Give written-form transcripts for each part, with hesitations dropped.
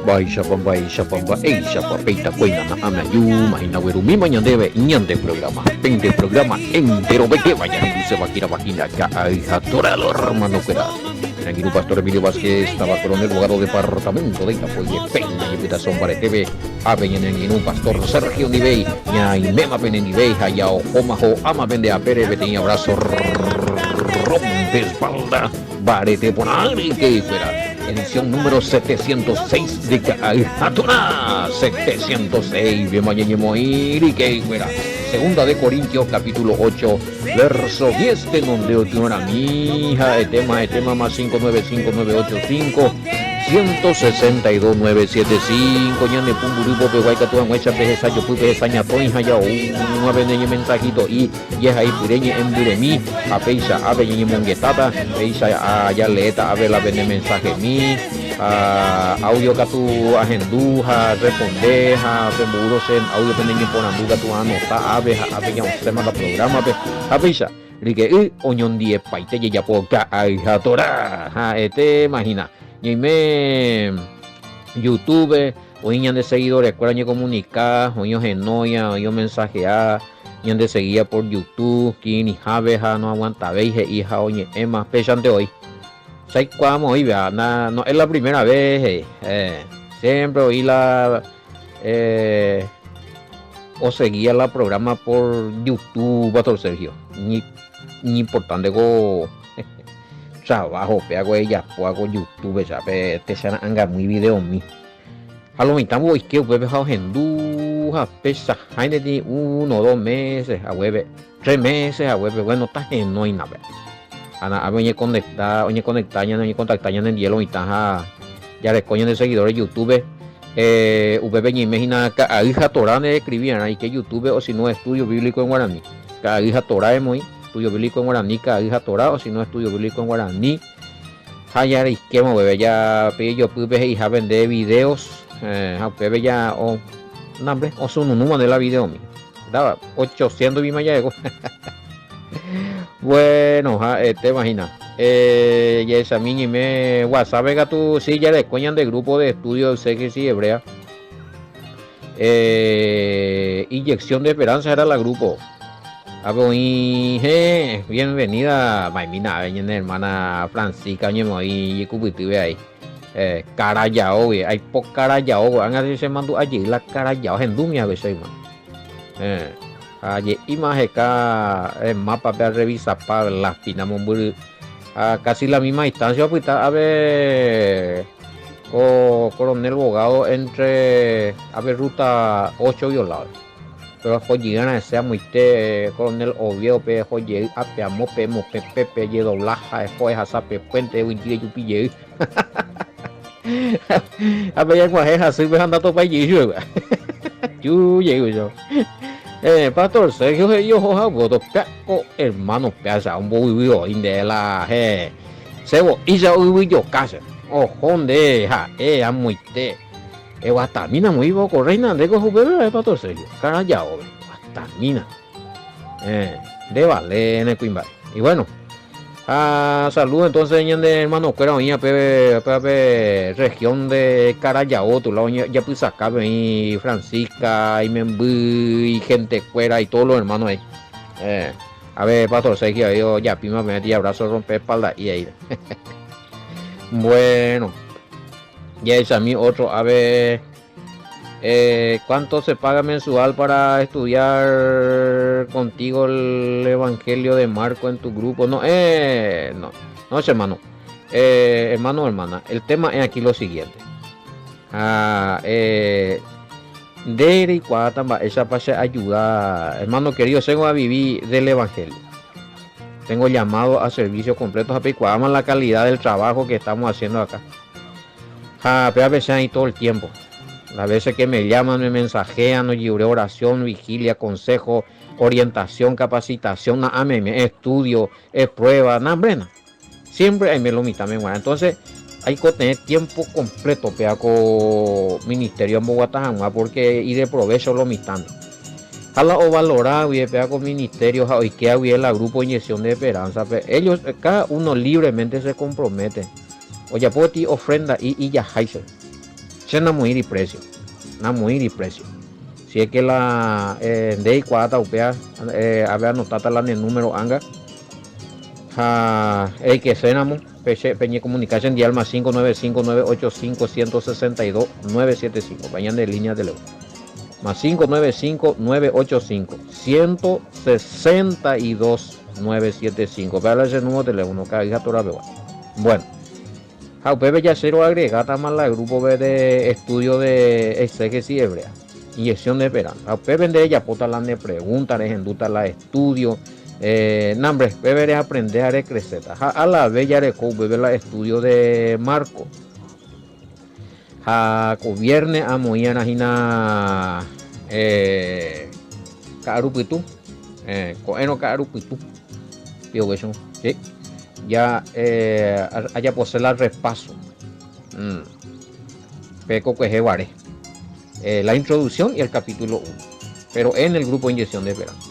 Baisha pamba eisha papeita cuena na ama yuma inaweru mima nyandebe nyande programa 20 programa entero beke vaya se vakira vagina ka aijatora lo hermano cuera. Aquí Pastor Emilio Vázquez estaba coronel abogado departamento de Itapoye Peña y invitación para TV Avenida en Pastor Sergio Nivey ya y mema penenivey haya ojomajo ama vende a pere betenia abrazo rompe espalda barete ponari que fuera edición número 706 de Cajatura 706 de mañana y que fuera segunda de Corintios capítulo 8 verso 10 de donde otra mi hija el tema más 595985 162-975 ñane pumburubo peguayca tu anguecha pejesa yo pupe saña toinja ya un aveneño mensajito y es ahí pureñe en buremi a peisa ave ñe monguetata peisa a ya leeta ave la vene mensaje mi audio que tu agenduja respondeja pemburo sen audio peneñe ponanduga tu anota ave ya un tema la programa a peisa rike oñon die paite ya poca aija tora imagina me YouTube, hoy de seguidores, recuerdan comunicar, hoy genoya, hoy mensajear, de seguía por YouTube, quien jabeja no aguanta veje, hija, oye, es más pesante hoy. ¿Sabes cómo hoy? No es la primera vez, siempre oí o seguía la programa por YouTube, Pastor Sergio, ni importante go. Trabajo, pego ella, hago YouTube, ¿sabes? Te se anga muy video mi. A lo mitad voy que voy a henduja, pesa, hay de 1 o 2 meses, a hueve, 3 meses, a hueve, bueno, está en no hay nada. Ana, oye conectar, ya no contactar, ya en el hielo, mitad, ya les coñen de seguidores YouTube. VB ni imagina que a hija Torah le escribían ahí que YouTube o si no estudio bíblico en guaraní. Que a hija Torah es muy. Estudio bíblico en guaraní, cada hija Torah, o si no estudio bíblico en guaraní. Hayar esquema, bebé, ya yo pude hija vender videos, bebé ya, o nombre, o son un número de la video, mío. Daba 800 y me llegó. Bueno, te imaginas. Ya esa mini me WhatsApp, venga tú, sí, ya le coñan de grupo de estudio, sé que sí, hebrea. Inyección de esperanza era la grupo. Bienvenida, Maimina, hermana Francisca, y cubitube ahí. Carayao, hay poco carayao, han así se mandó allí la carayao, en Dumia, a veces, allí imagen acá, el mapa para revisar para la fina, casi la misma distancia, pues a ver, coronel abogado entre, a ver, ruta 8 violados. Pero joyigana sea muy coronel Oviedo pe joye apeamo pe pepe ye doblaja joya sape puente winti yupi a ver guajeja soy bajando todo para allí yo llego yo Pastor Sergio yo hoja voto peco hermano pesa un bobo inde la sebo isa ubi yo casa ojonde muy guatamina muy poco reina de cojo bebé Pastor Sergio carayao guatamina de vale en el Quimba y bueno saludos entonces de hermano que era pepe región de Carayao tu lado ya pues acá y Francisca y Membú y gente fuera y todos los hermanos ahí a ver Pastor Sergio yo ya pima me metí abrazo romper espalda y ahí bueno. Ya es a mí otro, a ver, ¿cuánto se paga mensual para estudiar contigo el Evangelio de Marco en tu grupo? No, hermano, hermana, el tema es aquí lo siguiente. De y cuatamba, esa para ayudar, hermano querido, tengo a vivir del Evangelio. Tengo llamado a servicios completos a pecuaman la calidad del trabajo que estamos haciendo acá. A veces ahí todo el tiempo. Las veces que me llaman, me mensajean, nos llevo oración, vigilia, consejo, orientación, capacitación, estudio, prueba, nada. Siempre hay me lo mitad. Entonces hay que tener tiempo completo con ministerio en Bogotá, porque y de provecho lo mitad. Jala o valorar con ministerios y que había la grupo de inyección de esperanza. Ellos, cada uno libremente se compromete. Oye, por ti ofrenda y ya haise. Se namuiri precio. Namuiri precio. Si es que la de cuata upea había anotado la el número anga el que cenamos peñe comunicación dial más 595-985-162-975 vayan de línea de leo más 595-985-162-975 para ese número de teléfono que hija toda beba. Bueno, Jaupe ya cero agregata más la grupo B de estudio de exégesis hebrea. Inyección de esperanza. Jaupe vende ella pota la ne pregunta, ne genduta la estudio. Nambre, bebé aprender a crecer. A la bella de bebé la estudio de Marco. A gobierne a moyana hina Carupitu. Coeno Carupitu. Pio que sí. Ya haya posee el repaso. Peco que jevaré. La introducción y el capítulo 1. Pero en el grupo inyección de esperanza.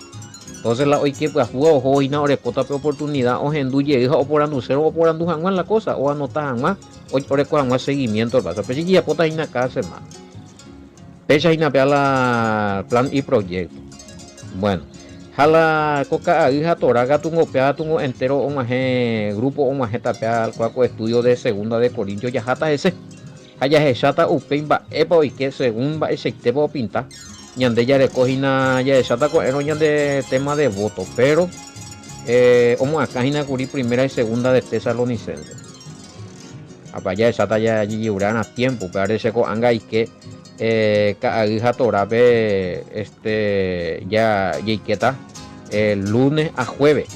Entonces la hoy que pues jugó hoy na orecota oportunidad o genduye hija o por anducero o por andujanguan la cosa o anotar más o oreco seguimiento al paso. Pero si ya pota ina cada semana. Pecha ina pea la plan y proyecto. Bueno, jala coca hija toraga tungo pea tungo entero o más grupo o más tapea al cuaco estudio de segunda de Corintios ya jata ese. Haya chata upimba epa y que según va ese tipo pinta. Ñande ya recogina ya chata con de tema de voto, pero como acá hina curi primera y segunda de Tesalonicense. Apaya chata ya allí a tiempo, parece que anga y que hija torabe ya yiqueta lunes a jueves.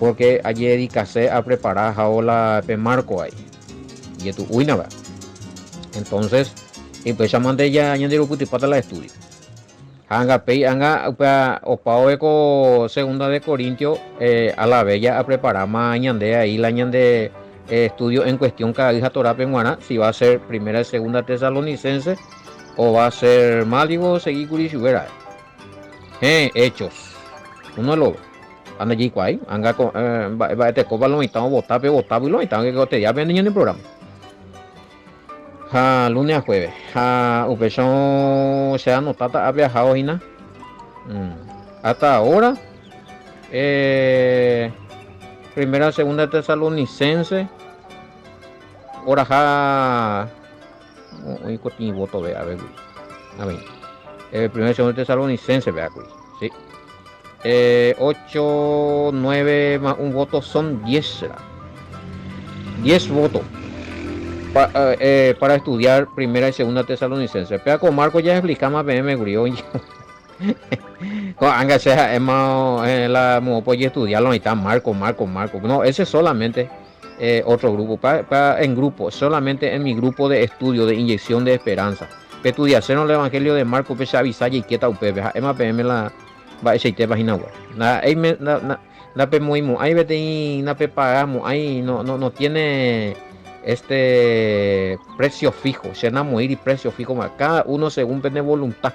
Porque allí dedicase a preparar la Marco ahí. Y tu uina va. Entonces, y pues llamando ya añadir puti para la estudio. Anga opao eco segunda de Corintios a la bella a preparar más añade ahí la añade estudio en cuestión cada hija Torá Penguana si va a ser primera y segunda Tesalonicense o va a ser Máligo seguir Curishubera. Hechos. Uno lo anda allí cuay, anga va te copa lo mitad botape y lo mitad que te ya ven en el programa. Lunes a jueves. Upechón se ha notado ha viajado Gina. Hasta ahora. Primera, segunda Tesalonicense. Ahora ja. Hoy con voto vea a ver. Primera, segunda Tesalonicense vea sí. 8, 9 más un voto son 10. 10 votos. Para estudiar primera y segunda Tesalonicense. Pero con Marco ya explicamos me gurió. Anga sea la pues estudiarlo ahí está Marco. No, ese es solamente otro grupo. En grupo, solamente en mi grupo de estudio de inyección de esperanza. Estudiar el evangelio de Marco, pues avisar y quieta UPB. PM la va ese página web. Na pemuimo, ahí vete na pagamos, ahí no tiene precio fijo, se enamorar y precio fijo más. Cada uno según tiene voluntad.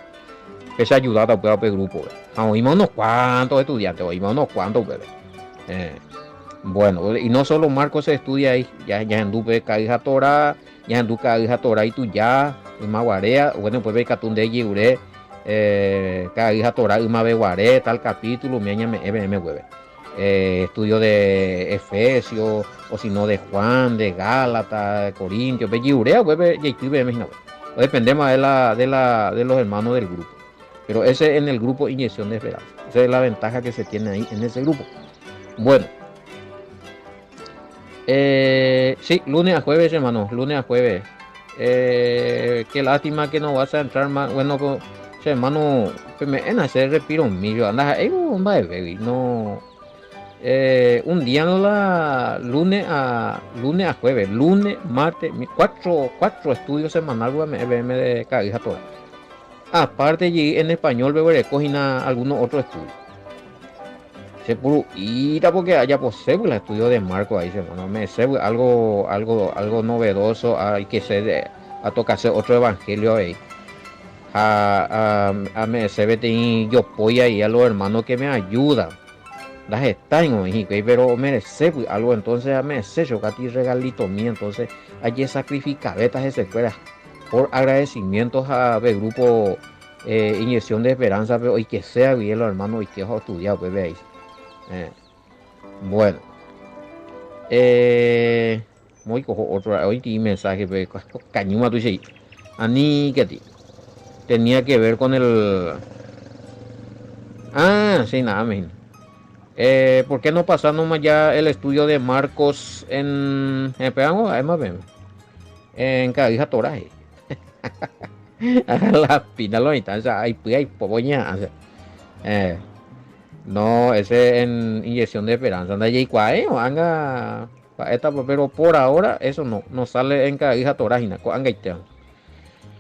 Esa ayudada a el grupo. Oímos unos cuantos estudiantes, oímos unos cuantos bebés. Bueno, y no solo Marcos se estudia ahí, ya en Dupe Caija Torá, ya en Dupe Caija Torá y tú ya, Maguarea, bueno, pues ve Catunde y Ure, Caija Torá y Mabeguare, tal capítulo, me hueve. Estudio de Efesios, o si no de Juan, de Gálatas, de Corintios, Belliurea, dependemos de los hermanos del grupo. Pero ese en el grupo inyección de esperanza. Esa es la ventaja que se tiene ahí en ese grupo. Bueno. Sí, lunes a jueves, hermano. Lunes a jueves. Qué lástima que no vas a entrar más. Bueno, hermano, me en hacer respiro un millo. Anda, no. Un día no la lunes a jueves, lunes, martes, cuatro estudios semanales de Cabija toda. Aparte allí en español veo recogina algunos otros estudios. Se puro ira porque haya posible estudio de Marco ahí, bueno, me sé algo novedoso, hay que ser a tocarse otro evangelio ahí. A me se ve yo apoyo ahí a los hermanos que me ayudan. las está en México, pero merece pues, algo, entonces merece yo cati regalito mío, entonces allí sacrifica betas ese fuera por agradecimientos a el grupo Inyección de Esperanza, pero y que sea bien los hermanos y que os estudiado, pues veis. Eh, bueno, muy cojo otro, hoy ti mensaje, pues, cañuma tu dice, ani que ti, tenía que ver con el, sí, nada, men. ¿Por qué no pasamos más ya el estudio de Marcos pegamos, además, en cada hija toraje? La pina lo instancia, hay pues hay poboña, eh, no, ese en inyección de esperanza, anda y cuae o anga, pero por ahora eso no sale en cada hija torágina, anga y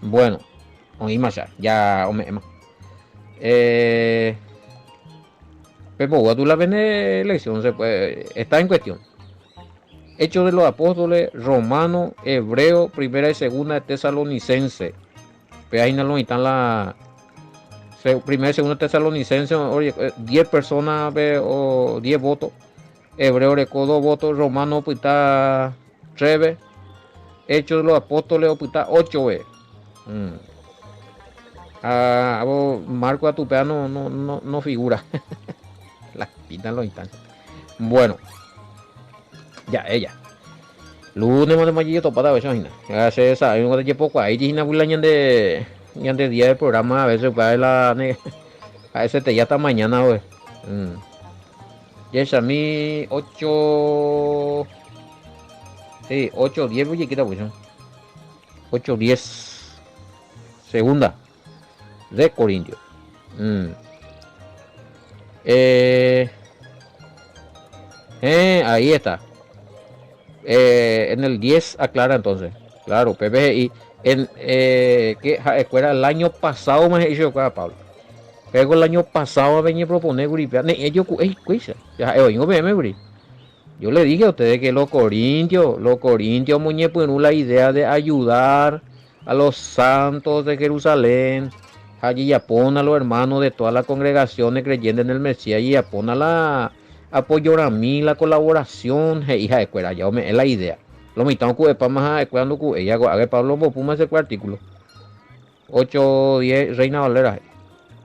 bueno, oí más ya, hombre, Pepo, tú la ven elección, se puede, está en cuestión. Hechos de los Apóstoles, Romano, Hebreo, Primera y Segunda de Tesalonicense. Pero ahí no están la Primera y Segunda de Tesalonicense, 10 personas o 10 votos. Hebreo recó 2 votos, Romano pita 3. Hechos de los Apóstoles pita 8. Marco Atupea no figura. Las pitan los instantes. Bueno. Ya, ella. Lunes más de mayo topada eso hina. Hace esa, hay un de poco ahí hina bulañan de día del programa a veces va la a ese te ya hasta mañana hoy. Ya es a mí 8 sí, 8:10 voy a quitar pues. 8:10 segunda de Corintios. Ahí está. En el 10 aclara entonces. Claro, PPI. En que escuela el año pasado me hizo Pablo. Pero el año pasado venía a proponer gripear. Yo le dije a ustedes que los corintios muñeco la idea de ayudar a los santos de Jerusalén. Allí ya pon a los hermanos de todas las congregaciones creyendo en el Mesías y ya pon a la apoyo a mí, la colaboración, hija de escuela, ya es la idea. Lo mitad que para más cuando ella haga Pablo Popuma ese artículo. 8:10 Reina Valera.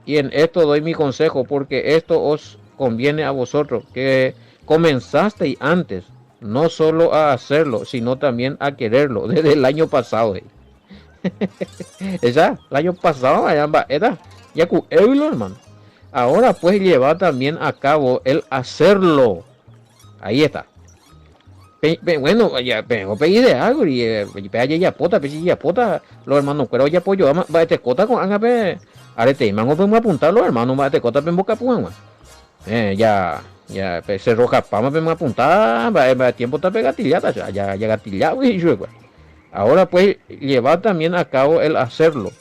Y en esto doy mi consejo porque esto os conviene a vosotros que comenzasteis antes, no solo a hacerlo, sino también a quererlo desde el año pasado. Esa, el año pasado, era ya cu hermano. Ahora pues lleva también a cabo el hacerlo. Ahí está. Bueno, ya vengo pedí de algo y ya pota, los hermanos, pero ya apoyo, va este cota con anga arete, mango podemos apuntar los hermanos, va este cota en boca puan. Ya se roja pama podemos apuntar, va tiempo está pegatillada, ya gatillado y yo. Ahora pues lleva también a cabo el hacerlo,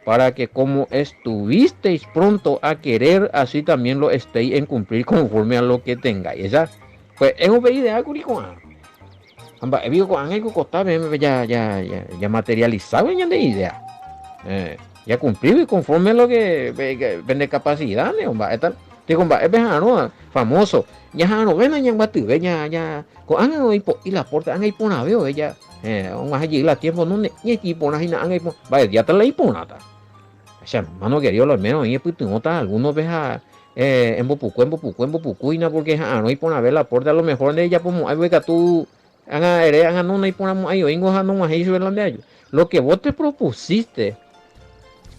para que como estuvisteis pronto a querer, así también lo estéis en cumplir conforme a lo que tengáis. Esa, pues es un pedido de algo ya materializado ya de idea. Ya cumplido y conforme a lo que vende capacidad, tal. Digo, es famoso. Ya no ven ya batu, ya con y la porta han por veo ella. Más allí la tiempo no ni tipo na hina an vaya ya te la iponata. O sea, mano querido lo menos y pues nota algunos veja en Bopucuina porque no ipona ver la porta a lo mejor de ella como algo que tú no iponamos ahí vengo no más ahí lo que vos te propusiste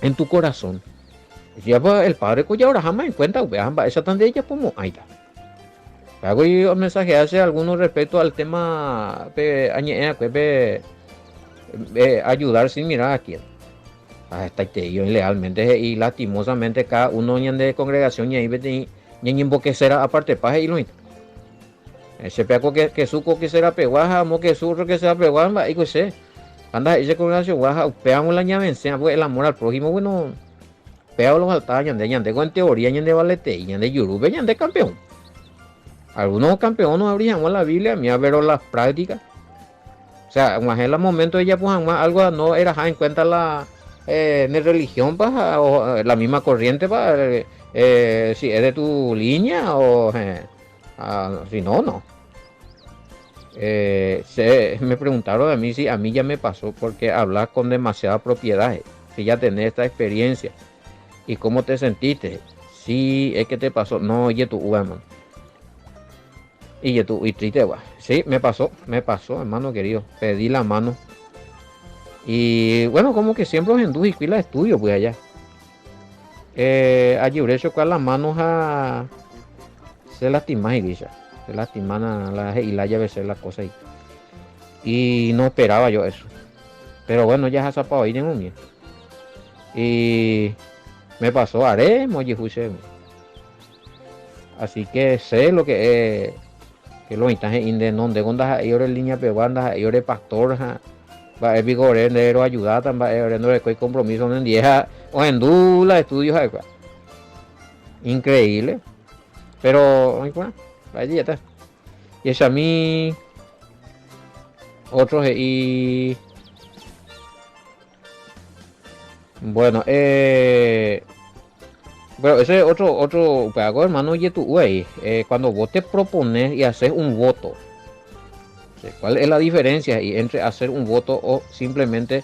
en tu corazón. Ya el padre que ahora jamás en cuenta, esa tan de ella como ahí está. Hago un mensaje hace algunos respecto al tema ayudar sin mirar a quién. Está yo ilegalmente y lastimosamente cada uno de congregación y ahí será aparte paje y lo ese peco que suco que será peguaja mo que surro que será peguaja y que sé anda ese congregación guaja peamos la llave pues el amor al prójimo bueno pegado los altares yande con teoría yande valete yande yurube yande campeón. Algunos campeones no abrían la Biblia, me ver las prácticas. O sea, en el momento ella pues algo no era en cuenta la religión o la misma corriente si es de tu línea o Si no, no. Me preguntaron a mí si a mí ya me pasó porque hablas con demasiada propiedad, si ya tenés esta experiencia y cómo te sentiste. Sí, es que te pasó. No, oye tu hermano. Y tú, y triste, va. Sí, me pasó, hermano querido. Pedí la mano. Y bueno, como que siempre en y cuila estudio, pues allá. Allí hecho con las manos a se lastima y dice. Se lastiman a la y la llave ser las cosas ahí. Y no esperaba yo eso. Pero bueno, ya se ha zapado ahí en un miedo. Y me pasó, haré, moji así que sé lo que es que lo intaje inde donde gondas a ellos línea peguandas a ellos pastor va a vigore de ayudar también no hay compromiso en 10 o en dula estudios increíble pero bueno ahí ya está y es a mí otros y bueno pero ese es otro pedagogo hermano y tu güey cuando vos te propones y haces un voto. ¿Cuál es la diferencia entre hacer un voto o simplemente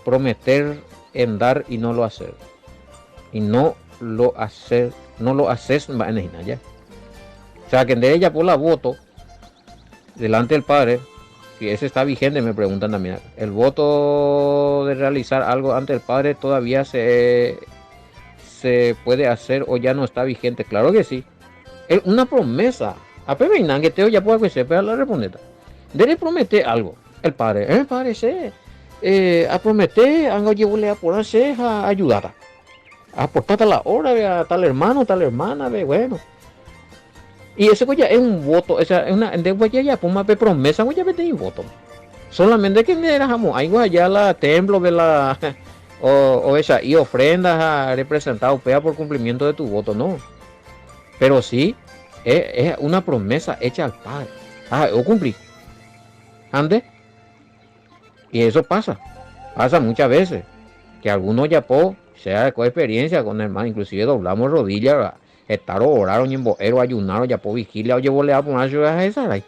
prometer en dar y no lo hacer? Y no lo hacer, no lo haces ya. O sea, que de ella por la voto delante del padre, si ese está vigente, me preguntan también. El voto de realizar algo ante el padre todavía se puede hacer o ya no está vigente. Claro que sí. Es una promesa. A Pepe que te ya puede ser, pero la respondeta. Debe prometer algo. El padre se a prometer, algo llevarle a por hacer a ayudar. A aportar a la hora, a tal hermano, tal hermana, bueno. Y eso pues ya es un voto, esa es una, de ya pues más promesa, ya vete un voto. Solamente que me dejamos, ahí ya la templo de la o esa y ofrendas a representar pea por cumplimiento de tu voto, no. Pero sí es una promesa hecha al Padre. O cumplí. Ande. Y eso pasa muchas veces. Que algunos ya sea con experiencia con el hermano, inclusive doblamos rodillas, estar oraron y en boero, ayunaron, ya por vigilia, oye, vos le vas a poner a esa ahí.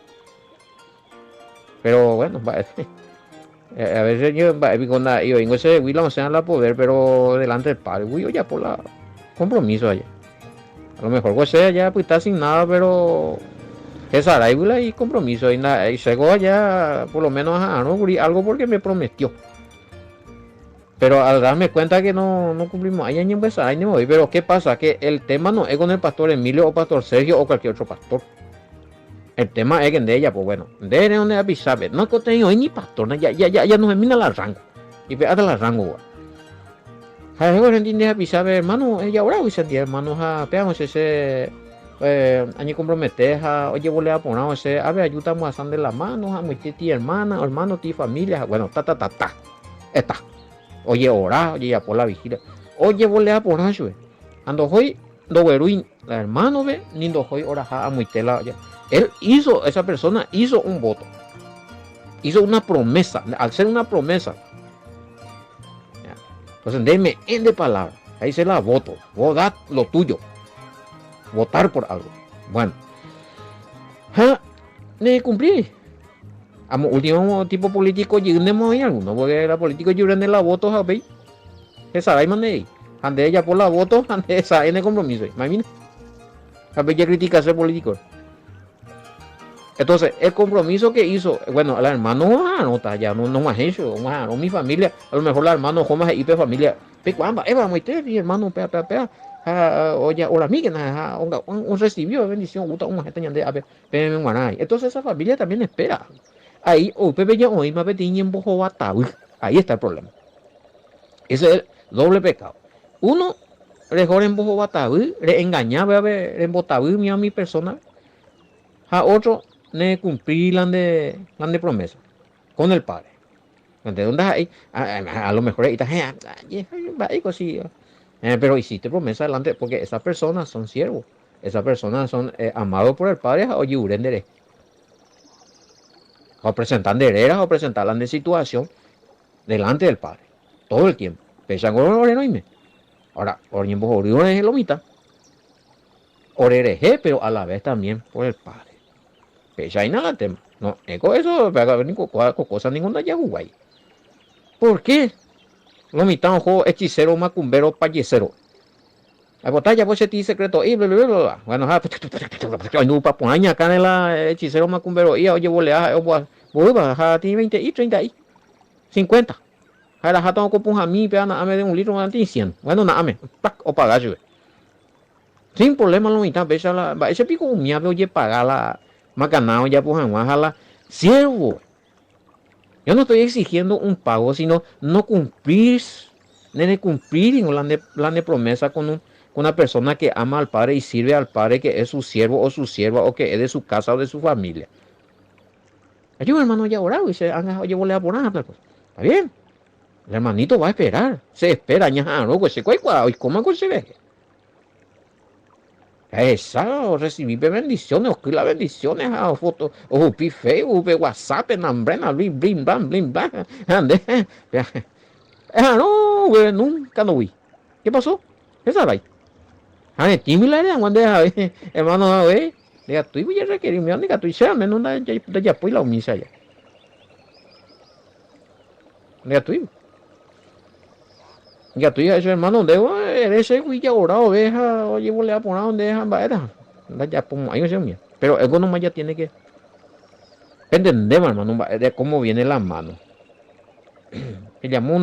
Pero bueno, a veces yo vengo ese Will a la poder, pero delante del padre, yo ya por la compromiso allá. A lo mejor pues sea ya pues está sin nada, pero esa araíbula y compromiso y llegó allá por lo menos a no algo porque me prometió. Pero al darme cuenta que no cumplimos ahí ni empezar ni voy, pero ¿qué pasa? Que el tema no es con el pastor Emilio o pastor Sergio o cualquier otro pastor. El tema es que de ella, pues bueno, de donde avisar, no que tengo ni pastor, ya nos termina la rango. Y fíjate la rango, güey. A ver, entiende avisar, hermano, ella ahora voy a sentir, hermano, pegamos ese año comprometer, oye, vos le a poner ese, a ver, ayudamos a de la mano, a mi tía hermana, hermano, tía familia, bueno, está. Oye, ora, oye, ya por la vigilia. Oye, vos le a poner eso, ando hoy, do veruin, la hermano ve, ni do hoy ora a muy tela, ya. Esa persona hizo un voto, hizo una promesa, al ser una promesa, ¿ya? Entonces déme en de palabra, ahí se la voto, vos da lo tuyo, votar por algo, bueno, de cumplir, a último tipo político llegamos ahí alguno, porque la política llegan de la voto, ¿sabes? Esa hay mandé, ande ella por la voto, ande esa en el compromiso, imagínate, ¿sabes? Ya critica a ser político. Entonces, el compromiso que hizo, bueno, el hermano anota ya, no más eso, no mi familia, a lo mejor la hermano Jomas y familia, pecuamba, Eva, muy mi hermano, pea, oye, o la amiga, un recibió bendición, un gente de ave, entonces esa familia también espera. Ahí, Pepe ya hoy me pedí en bojo ahí está el problema. Ese es el doble pecado. Uno, mejor en bojo bataú, engañaba en botaú a mi persona, a otro, ne cumplir la de promesa con el padre. ¿De dónde hay? A lo mejor ahí está, pero hiciste promesa delante, porque esas personas son siervos, esas personas son amados por el padre, o yurendere, o presentan de hereras, o presentan de situación delante del padre, todo el tiempo. Pesan con el no. Ahora, por ejemplo, es lo mitad. orereje, pero a la vez también por el padre. Pecha ahí nada tema. No, eco eso, cosa ninguna ya guay. ¿Por qué? Lo mitad un juego hechicero, macumbero, payecero. La botella pues ti secreto y bla bla bla. Bueno, no pa poner acá en la hechicero macumbero y oye volea voy a ti 20 y 30 y 50. Jara jato ko pun a mí pe ana ame de un litro anti 100. Bueno, na ame. Pac o pagar yo. Sin problema lo mitad pesa la ese pico un mía oye pagar la más ganado ya pues a la siervo. Yo no estoy exigiendo un pago, sino no cumplir, de cumplir la promesa con una persona que ama al Padre y sirve al Padre, que es su siervo o su sierva, o que es de su casa o de su familia. Yo, hermano, ya orado y se han oye, volea por nada. Pues. Está bien. El hermanito va a esperar. Se espera, ya, no, pues se cuál, y cómo se ve. Esa, recibí bendiciones, o las bendiciones, a foto, o pi Facebook, WhatsApp, nambrena, blim, blim, blam, blim, blam, ande, no, güey, nunca no vi. ¿Qué pasó? ¿Qué sabes? Ah, tímila era, cuando hermano, diga, tú voy a requerir, mi amiga, tú ya, menos ya, pues la humisa ya. Diga, tú, ya, tú ya, hermano, debo, eres ese, güey, ya orado, deja, oye, voy a poner donde dejan, va, ya, pues, ahí no sé, mía. Pero el nomás ya tiene que entendemos, hermano, de cómo viene la mano. Me llamó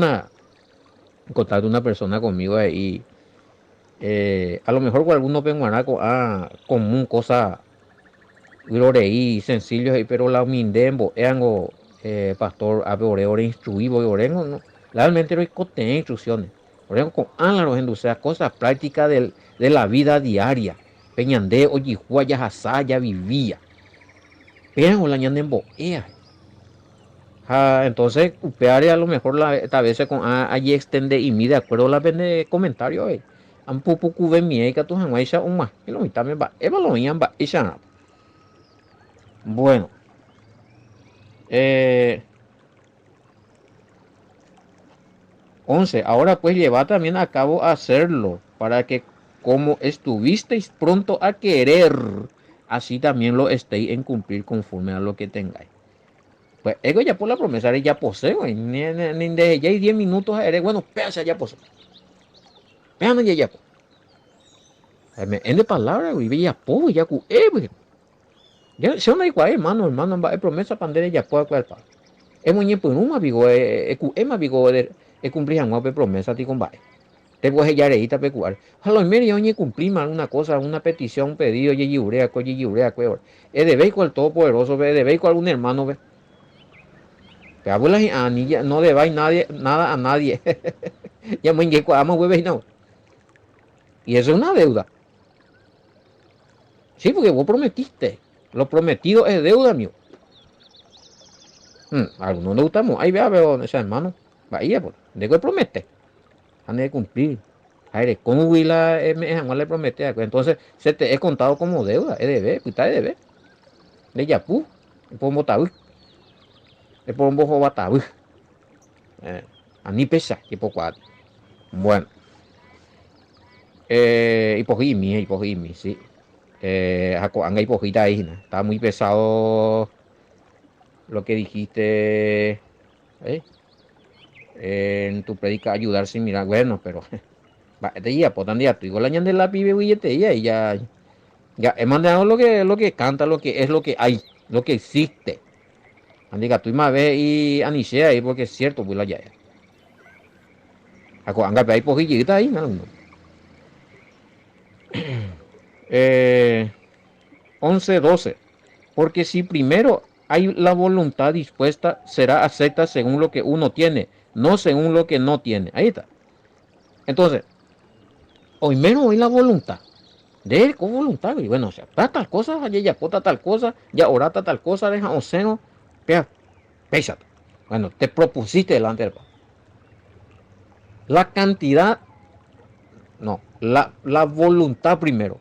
contacto una persona conmigo ahí. A lo mejor con algunos penguanaco común cosa y sencillos, pero la humindembo, eango pastor ave ore instruivo y orengo, no. Realmente no hay contenido instrucciones. Orengo con los sea cosas prácticas de la vida diaria. Peñandé, oyihua, ya hasá, ya vivía. Pero la ñandembo, entonces, upeare a lo mejor esta vez con allí extende y mide de acuerdo a la vende comentario ampupu cube mi que tu hanwaisha uma y lo mitad me va eva lo va isha. Bueno, eh, 11. Ahora pues lleva también a cabo hacerlo para que como estuvisteis pronto a querer, así también lo estéis en cumplir conforme a lo que tengáis. Pues ego ya por la promesa ya posee, güey. Ni de ya hay 10 minutos eres bueno, pesa ya posee. Vean ya ya. Me ende palabra, güey, ya po, ya cu, güey. Ya se una igual, hermano, va promesa pandere ya po cual pa. Muy por una vigo, cu ema vigo de cumplir a promesa ti con va. Te voy a ya reíta pecuar. A lo menos yo cumplir mal una cosa, una petición, un pedido, y urea, de ve con el todopoderoso, ve, de ve con algún hermano, ve. Que abuelas y anilla, no debáis nada a nadie. Ya me ingeco, amo, güey, no. Y eso es una deuda. Sí, porque vos prometiste. Lo prometido es deuda, mío. Algunos no gustamos. Ahí vea, veo, o sea, hermano. Vaya, pues. ¿De qué promete? Han de cumplir. Aire, ¿cómo voy la me le promete? Entonces, se te he contado como deuda. Es debe, pues está de debe. De yapú. Es por un botabú. Es por un bojo batabú. A ni pesa, tipo cuatro. Bueno. Hipojimi, sí. Anga hipojita ahí, ¿no? Está muy pesado lo que dijiste en tu predica ayudar sin mirar. Bueno, pero te ya, pues día, tú igual añade la pibe billete y ya he mandado lo que canta, lo que es lo que hay, lo que existe. Andiga, tú más ve y anichea ahí porque es cierto, pues la ya. Anga ahí pojillita ahí, no. 11-12. Porque si primero hay la voluntad dispuesta, será acepta según lo que uno tiene, no según lo que no tiene. Ahí está. Entonces, hoy menos hoy la voluntad. De él con voluntad. Y bueno, o sea, tal cosa, ya pota tal cosa, ya orata tal cosa, deja un seno, pésate. Bueno, te propusiste delante del Padre. La cantidad, no, la voluntad primero.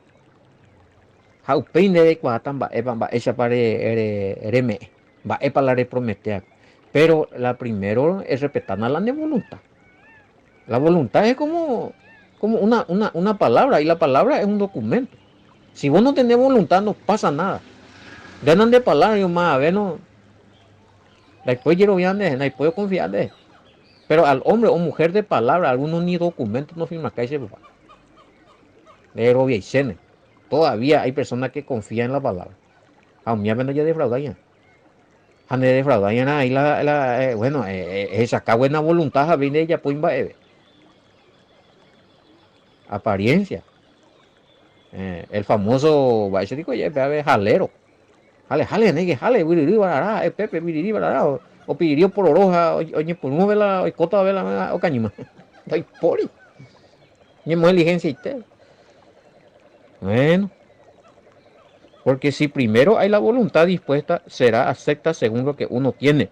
Jaupeine de cuatan va esa pare va para la reprometer. Pero la primero es respetar la voluntad. La voluntad es como una palabra y la palabra es un documento. Si vos no tenés voluntad, no pasa nada. Ganan de palabra, yo más, a ver, no. Después yo voy a después confiar de. Pero al hombre o mujer de palabra, algunos ni documentos no firman acá, dice papá. De Robia y Sene. Todavía hay personas que confían en la palabra. A mí me ya defraudar ya. Han de defraudar ya ahí bueno, saca buena voluntad a venir de ella, pues apariencia. El famoso, va a decir, oye, jalero. Jale, jale, negue, jale, viriri, barará, pepe, viriri, barará, o piririo por oroja, oye, por uno vela, o cota vela, o cañima. Ay, pori. Y es muy diligencia y te. Bueno, porque si primero hay la voluntad dispuesta, será acepta según lo que uno tiene,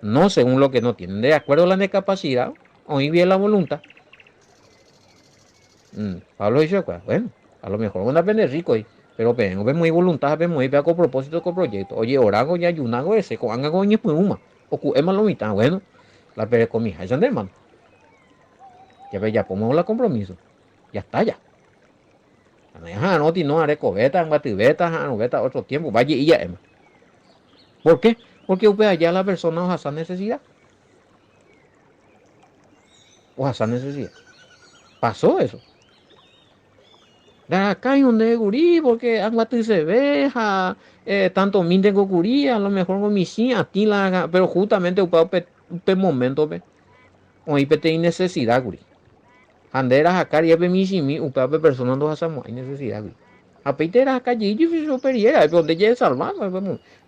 no según lo que no tiene. De acuerdo a la discapacidad, hoy bien la voluntad. Pablo dice, bueno, a lo mejor una vende rico ahí. Pero vengo, ve muy voluntad, ve muy con propósito, con proyecto. Oye, orago ya yunago ese, con anga con ñepuma. O cu ema lo mitad, bueno, la pere con mi hija, hermano. Ya ve, ya ponemos la compromiso. Ya está, ya. No, no haré cobeta, en batibeta, no beta otro tiempo, vaya y ya, ema. ¿Por qué? Porque usted allá la persona os hace necesidad. Os hace necesidad. Pasó eso. Acá hay un de gurí, porque aguate se veja, tanto min tengo gurí, a lo mejor con mi sí, a ti la haga, pero justamente un momento, ve, hoy te necesidad, gurí. Anderas acá, y mi sí, mi, un persona no hacemos, hay necesidad, gurí. A peiteras acá, y superiera, donde ya es salvar,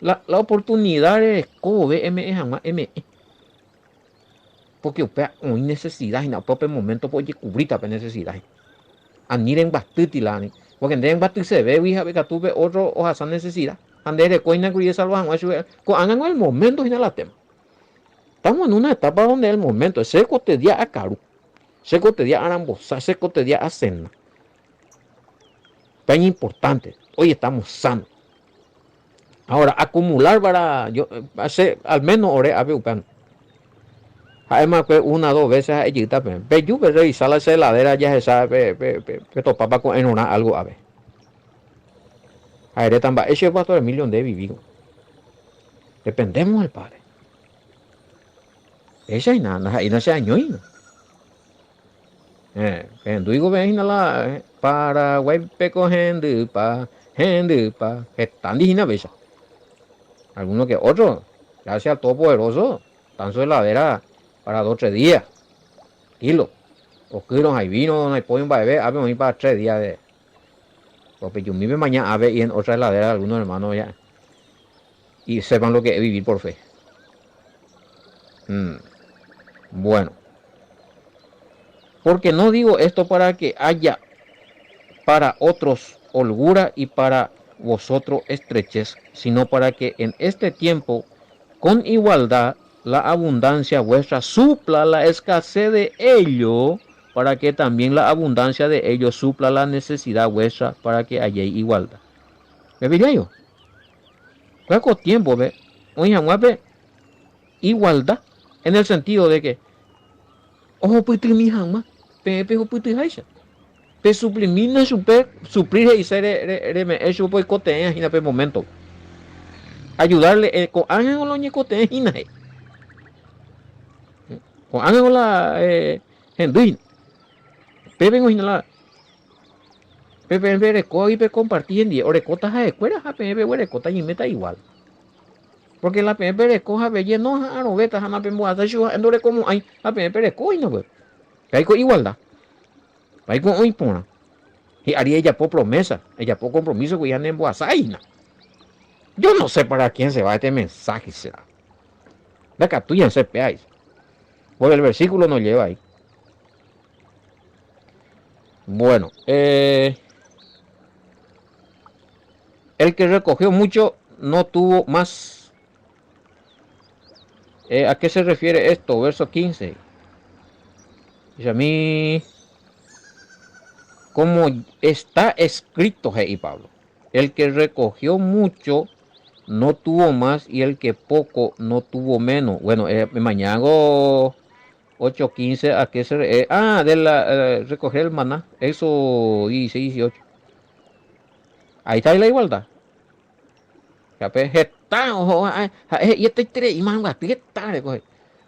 la oportunidad es como ve, me, porque usted hay necesidad, y en el momento, puede cubrir esta necesidad. Aniren bastante la ni porque en bastante se ve vieja que tuve otro o esa necesidad ande de coina que salvan con hagan el momento y la tema estamos en una etapa donde el momento es seco te día a caro seco te día a arambosa seco te día a cena tan importante hoy estamos sanos ahora acumular para yo hacer al menos ore a ver además que una o dos veces allí también pero yo revisar la heladera ya se sabe que topaba con en una algo a ver aire tamba ese pastor Emilio donde vivimos dependemos del Padre esa y nada y no se año digo ven la para peco gente pa están diciendo besa alguno que otro gracias al Todopoderoso tan su heladera para 2 o 3 días kilo o kilos hay vino no hay pollo beber a ver para 3 días de porque yo me mañana a ver y en otra heladera algunos hermanos ya y sepan lo que es vivir por fe. Bueno, porque no digo esto para que haya para otros holgura y para vosotros estrechez, sino para que en este tiempo con igualdad la abundancia vuestra supla la escasez de ello, para que también la abundancia de ellos supla la necesidad vuestra, para que haya igualdad. ¿Me vería yo? ¿Cuánto tiempo ve? Oye, igualdad, en el sentido de que, ojo, pues mi jamás, pepe, pues pe suprimir na suplir y ser eso pues cotea en aquel momento ayudarle con ángel con los cotea con ángel con la henduin pepe con la pepe bereco y pe compartir en día orecotas a escuela a pepe berecota y meta igual porque la pepe bereco a ver no a no vetas a pepe muada yo andore como hay a pepe bereco y no pues hay con igualdad hay con hoy pona y haría ella por promesa ella por compromiso que ya no en boazaina. Yo no sé para quién se va este mensaje, será. La captura en CPA. Porque el versículo nos lleva ahí. Bueno, el que recogió mucho no tuvo más. ¿A qué se refiere esto? Verso 15. Dice a mí, como está escrito, y Pablo, el que recogió mucho no tuvo más y el que poco no tuvo menos. Bueno, mañana hago 8:15, ¿a qué se? De la, recoger el maná, eso 16, 18. Ahí está la igualdad. Ya pues, está, ojo, y este tres, y más batí, está,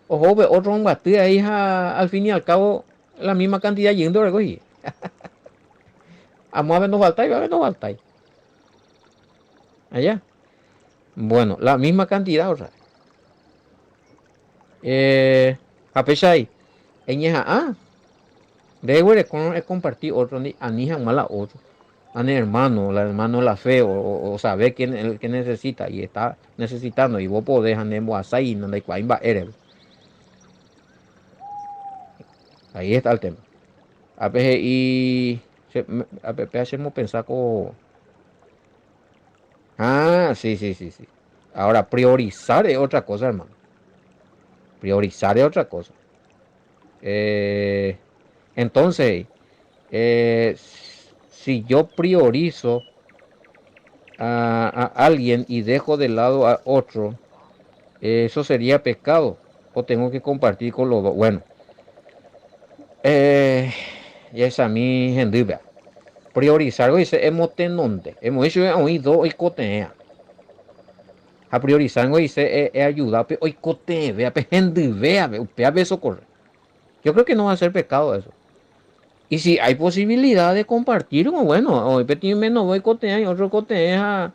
ojo, otro un batí ahí, al fin y al cabo, la misma cantidad yendo, recogí. Vamos a ver, no falta, y va a ver, no falta. Allá. Bueno, la misma cantidad, o sea. A pesar ahí, en esa, de con es compartir otro, ni anija mala otro. An hermano, la hermano la fe, o saber quién el que necesita y está necesitando, y vos podés andar en ahí, no hay cuál va eres. Ahí está el tema. A veces, y a veces hacemos pensar con. Sí, sí, sí, sí. Ahora, priorizar es otra cosa, hermano. Priorizar es otra cosa. Eh, entonces, eh, si yo priorizo a alguien y dejo de lado a otro, eso sería pecado. O tengo que compartir con los dos. Bueno, y esa a mí gente vea. Priorizar dice hemos tenonde. Hemos hecho oído y cotea. A priorizar dice ayudar hoy cote vea gente vea socorrer. Yo creo que no va a ser pecado eso. Y si hay posibilidad de compartir, bueno, hoy menos voy cotea y otro cotea.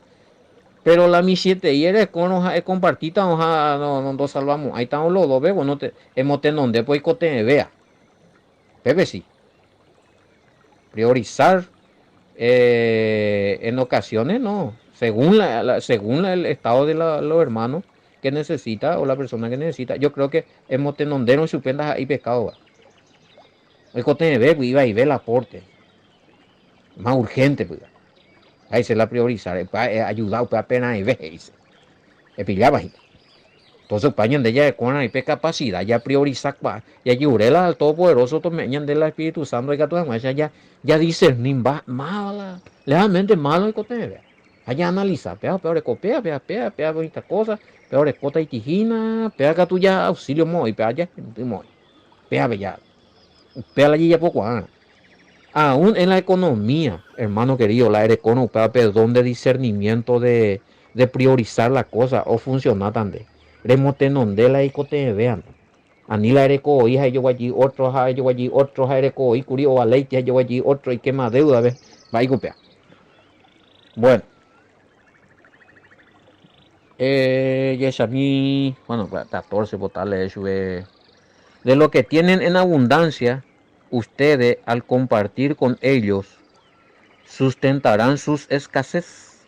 Pero la mi 7 y eres con es compartita, no nos salvamos. Ahí estamos los dos, bebo, no te hemos tenido después cote vea. Bebe sí. Priorizar en ocasiones no. Según el estado de los hermanos que necesita o la persona que necesita, yo creo que hemos tenido no supendas ahí pecado. El cote bebe iba y ve el aporte. Más urgente, pues. Ahí se la priorizar, ayudar, pues apenas y ve, dice. Pillaba ahí. Entonces, pañan de ella de con hay capacidad, ya prioriza, ya llorela al Todopoderoso, tomeñan del Espíritu Santo, y que toda ya discernir, mala, legalmente malo y cote, allá analiza, peor copia, pea, esta cosa, peor cota y tijina, pea que tú ya auxilio muy, pea ya, muy, pea ya, pea la ya poco, aún en la economía, hermano querido, la economía, perdón de discernimiento de priorizar la cosa o funcionar también. Remotenondela y cote vean. Anila ereco hija yo allí, otros a yo allí, otros a ereco y curio a leite yo allí, otro y quema deuda, ve. Va y copia. Bueno, ya es a mí, bueno, 14 botarle eso de lo que tienen en abundancia, ustedes al compartir con ellos sustentarán sus escasez.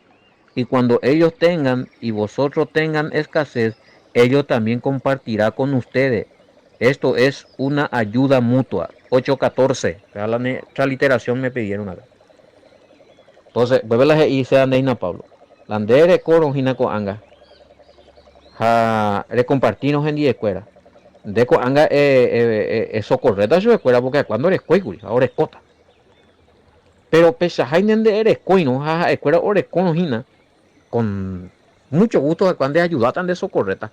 Y cuando ellos tengan y vosotros tengan escasez, ellos también compartirán con ustedes. Esto es una ayuda mutua. 8:14. La literación me pidieron acá. Entonces, vuelve y se ande ina Pablo. La andere coro hina ko anga. Ha recompartirnos en 10 escuela. De ko anga eso correcta su escuela porque cuando eres cuiguri, ahora es cota. Pero pese a de eres coino, ha escuela ore cono hina. Con mucho gusto cuando ayudan de socorreta.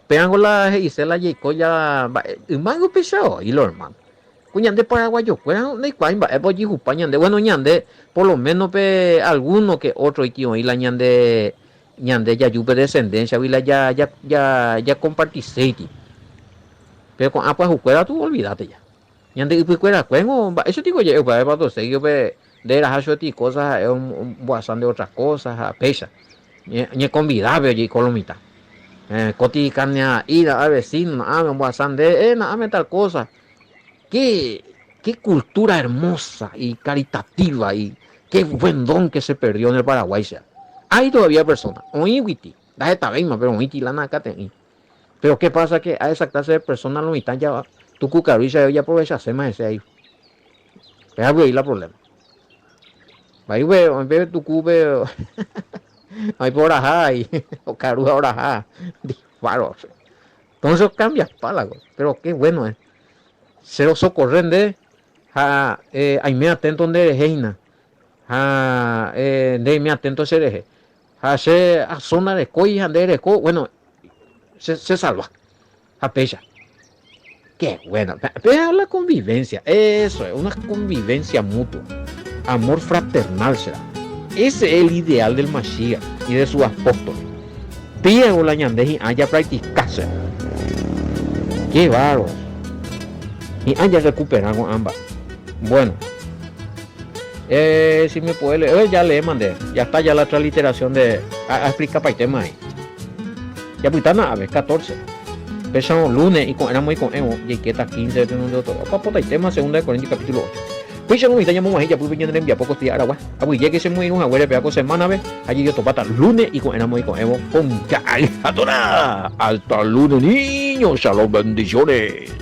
Pegan la y se la lleco ya mango pesado y lo hermano. Cuñande paraguayo, cueran de cuaimba, es por de bueno ñande, por lo menos pe alguno que otro y la ñande ya yupe descendencia, y la ya compartiste. Pero con apa jucuera tú olvídate ya. Ñande y cuera cuengo, eso digo yo, para todo seguido de las ti cosas, es un guasán de otras cosas, a pesa. Ni convidable allí colomita. Coti carne ida al vecino, un guasán de, tal cosa. Qué, qué cultura hermosa y caritativa y qué buen don que se perdió en el Paraguay. Hay todavía personas, oíwiti, da esta misma, pero oíti la naca tení. Pero qué pasa que a esa clase de personas lo mitad ya va, tu cucarilla ya aprovecha hacer más ese ahí. Es algo ahí la problema. Ahí ve tu cube, hay por ajá y o caruda orajá, disparo. Entonces cambia pálagos, pero qué bueno es. Se lo socorren de hay me atento donde reina. De me atento se deje. Se a zona de coi de bueno, se salva. A pecha. Qué bueno. Pero la convivencia, eso es una convivencia mutua. Amor fraternal será. Ese es el ideal del Mashiach y de sus apóstoles. Pide o la ñandez y haya practicarse. Qué bárbaro. Y haya recuperar con ambas. Bueno. Si me puede leer, ya le mandé. Ya está ya la transliteración de. Explica para el tema ahí. Ya pues está nada, 14. Empezamos lunes y éramos y con Evo. Y que está 15 de todo. Papá, el tema segunda de Corintios capítulo 8. Pues ya no me llamamos ahí, ya pues viendo en envía pocos días Aragua. Pues ya que se muy un agüero pedazo semana, ve. Allí yo topata lunes y con éramos y con Evo. Con ya, hasta lunes, niños. Shalom, bendiciones.